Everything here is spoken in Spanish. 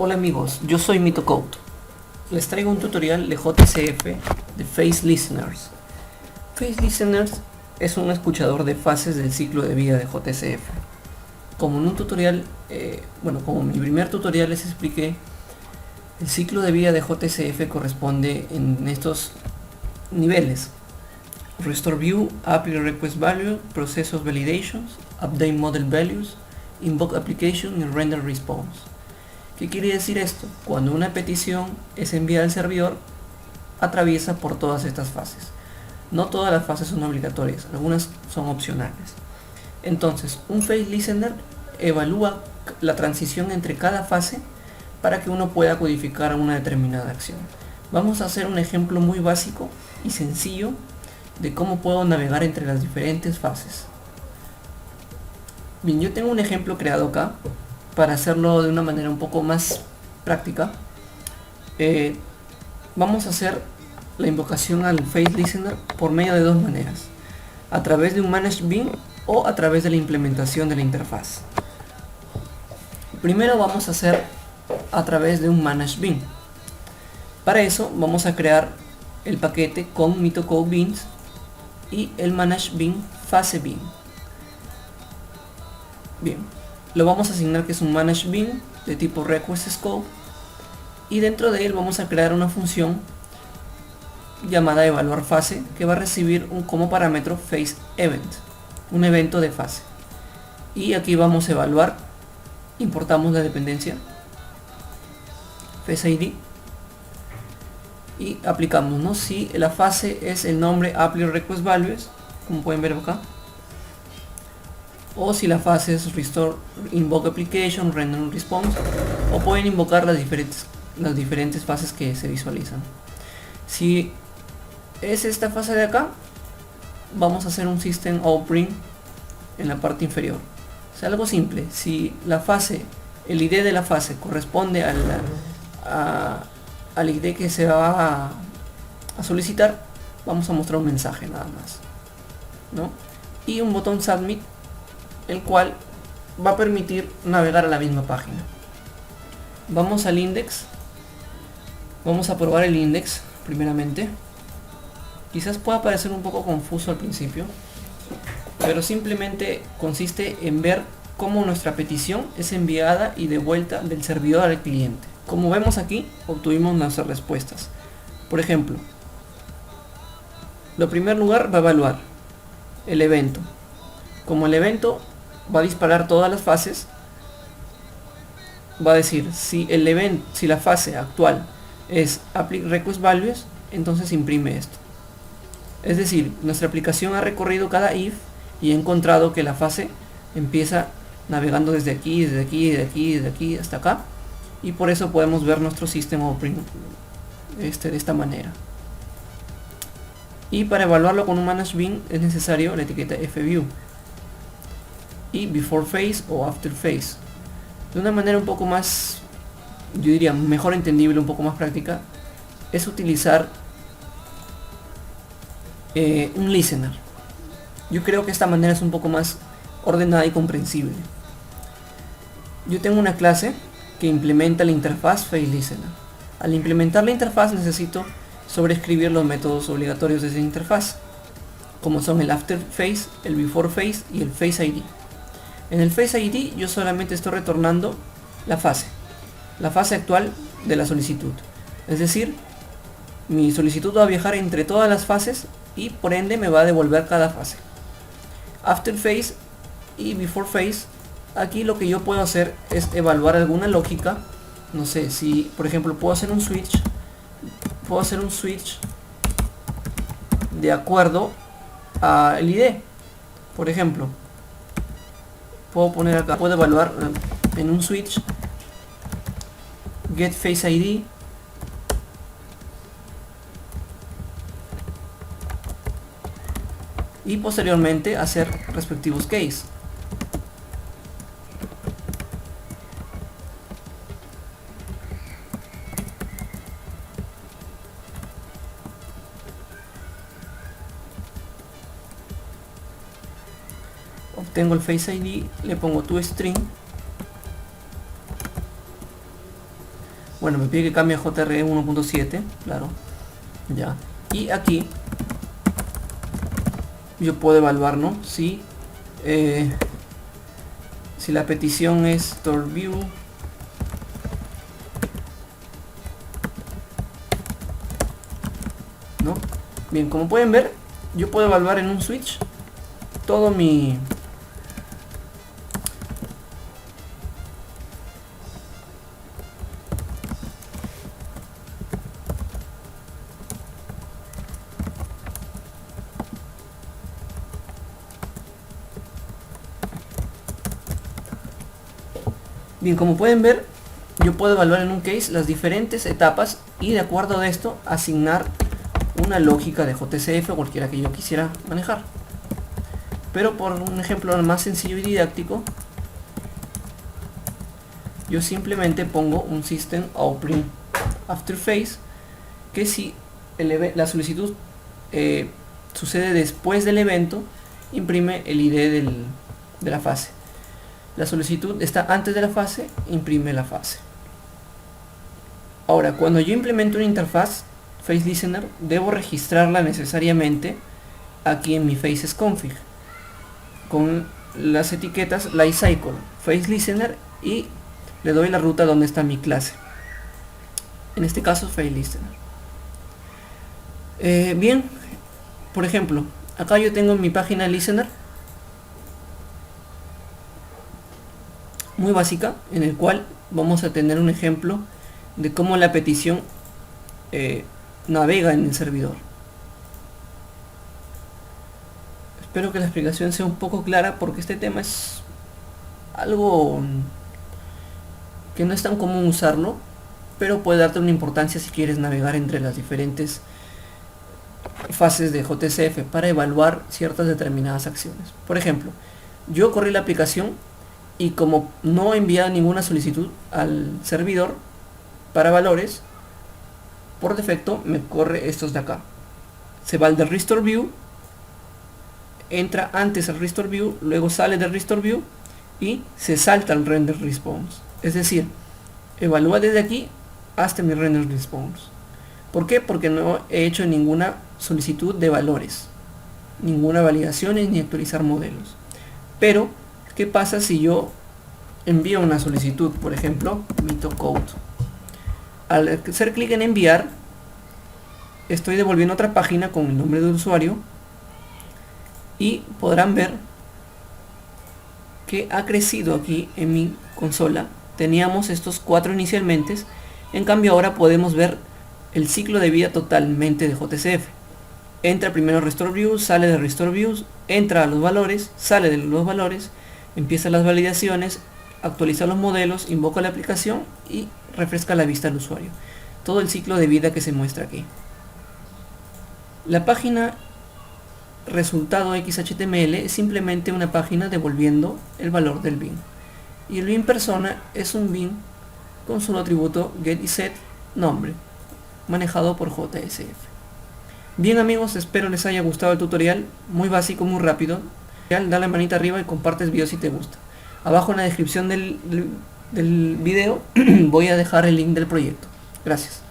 Hola amigos, yo soy MitoCode. Les traigo un tutorial de JCF de Phase Listeners. Phase Listeners es un escuchador de fases del ciclo de vida de JCF. Como en un tutorial, como en mi primer tutorial les expliqué, el ciclo de vida de JCF corresponde en estos niveles: Restore View, Apply Request Value, Processus Validations, Update Model Values, Invoke Application y Render Response. ¿Qué quiere decir esto? Cuando una petición es enviada al servidor, atraviesa por todas estas fases. No todas las fases son obligatorias, algunas son opcionales. Entonces, un Phase Listener evalúa la transición entre cada fase para que uno pueda codificar una determinada acción. Vamos a hacer un ejemplo muy básico y sencillo de cómo puedo navegar entre las diferentes fases. Bien, yo tengo un ejemplo creado acá para hacerlo de una manera un poco más práctica. Vamos a hacer la invocación al Phase Listener por medio de dos maneras: a través de un Managed Bean o a través de la implementación de la interfaz. Primero vamos a hacer a través de un Managed Bean. Para eso vamos a crear el paquete con MitoCode Beans y el Managed Bean Phase Bean. Bien, lo vamos a asignar que es un Managed Bean de tipo Request Scope, y dentro de él vamos a crear una función llamada evaluar fase que va a recibir como parámetro Phase Event, un evento de fase. Y aquí vamos a evaluar, importamos la dependencia Phase ID y aplicamos, ¿no? Si la fase es el nombre Apply Request Values, como pueden ver acá, o si la fase es Restore Invoke Application, Render Response, o pueden invocar las diferentes fases que se visualizan. Si es esta fase de acá, vamos a hacer un System Out Print en la parte inferior. O sea, algo simple. Si la fase, el ID de la fase corresponde al ID que se va a solicitar, vamos a mostrar un mensaje nada más, ¿no? Y un botón Submit, el cual va a permitir navegar a la misma página. Vamos al index, vamos a probar el index primeramente. Quizás pueda parecer un poco confuso al principio, pero simplemente consiste en ver cómo nuestra petición es enviada y devuelta del servidor al cliente. Como vemos aquí, obtuvimos nuestras respuestas. Por ejemplo, en primer lugar va a evaluar el evento. Como el evento va a disparar todas las fases, va a decir si la fase actual es Apply Request Values, entonces imprime esto. Es decir, nuestra aplicación ha recorrido cada if y ha encontrado que la fase empieza navegando desde aquí, desde aquí, desde aquí, desde aquí hasta acá, y por eso podemos ver nuestro sistema Oprint de esta manera. Y para evaluarlo con un Managed Bean es necesario la etiqueta FView y Before Phase o After Phase. De una manera un poco más, yo diría, mejor entendible, un poco más práctica, es utilizar un listener. Yo creo que esta manera es un poco más ordenada y comprensible. Yo tengo una clase que implementa la interfaz Phase Listener. Al implementar la interfaz necesito sobreescribir los métodos obligatorios de esa interfaz, como son el After Phase, el Before Phase y el Phase ID. En el Phase ID yo solamente estoy retornando la fase actual de la solicitud. Es decir, mi solicitud va a viajar entre todas las fases y por ende me va a devolver cada fase. After Phase y Before Phase, aquí lo que yo puedo hacer es evaluar alguna lógica. No sé, si por ejemplo puedo hacer un switch de acuerdo al ID. Por ejemplo, puedo poner acá, puedo evaluar en un switch Get Phase ID, y posteriormente hacer respectivos case. Obtengo el Phase ID, le pongo toString Bueno, me pide que cambie a JRE 1.7, claro, ya. Y aquí yo puedo evaluar, ¿no? Si la petición es store view, ¿no? Bien, como pueden ver, yo puedo evaluar en un switch todo mi... Bien, como pueden ver, yo puedo evaluar en un case las diferentes etapas y de acuerdo a esto asignar una lógica de JCF o cualquiera que yo quisiera manejar. Pero por un ejemplo más sencillo y didáctico, yo simplemente pongo un system opening after phase, que si la solicitud sucede después del evento, imprime el ID de la fase. La solicitud está antes de la fase, imprime la fase. Ahora, cuando yo implemento una interfaz Face Listener, debo registrarla necesariamente aquí en mi Faces Config con las etiquetas Lifecycle, Face Listener, y le doy la ruta donde está mi clase. En este caso, Face Listener. Bien, por ejemplo, acá yo tengo mi página Listener, muy básica, en el cual vamos a tener un ejemplo de cómo la petición navega en el servidor. Espero que la explicación sea un poco clara, porque este tema es algo que no es tan común usarlo, pero puede darte una importancia si quieres navegar entre las diferentes fases de JCF para evaluar ciertas determinadas acciones. Por ejemplo, yo corrí la aplicación y como no he enviado ninguna solicitud al servidor para valores, por defecto me corre estos de acá. Se va al del Restore View, entra antes al Restore View, luego sale del Restore View y se salta al Render Response. Es decir, evalúa desde aquí hasta mi Render Response. ¿Por qué? Porque no he hecho ninguna solicitud de valores, ninguna validación ni actualizar modelos. Pero ¿qué pasa si yo envío una solicitud? Por ejemplo, MitoCode. Al hacer clic en enviar, estoy devolviendo otra página con el nombre del usuario y podrán ver que ha crecido aquí en mi consola. Teníamos estos 4 inicialmente, en cambio ahora podemos ver el ciclo de vida totalmente de JCF. Entra primero Restore View, sale de Restore Views, entra a los valores, sale de los valores, empieza las validaciones, actualiza los modelos, invoca la aplicación y refresca la vista al usuario. Todo el ciclo de vida que se muestra aquí. La página resultado XHTML es simplemente una página devolviendo el valor del bin. Y el bin persona es un bin con solo atributo get y set nombre, manejado por JSF. Bien amigos, espero les haya gustado el tutorial, muy básico, muy rápido. Dale manita arriba y compartes video si te gusta. Abajo en la descripción del video voy a dejar el link del proyecto. Gracias.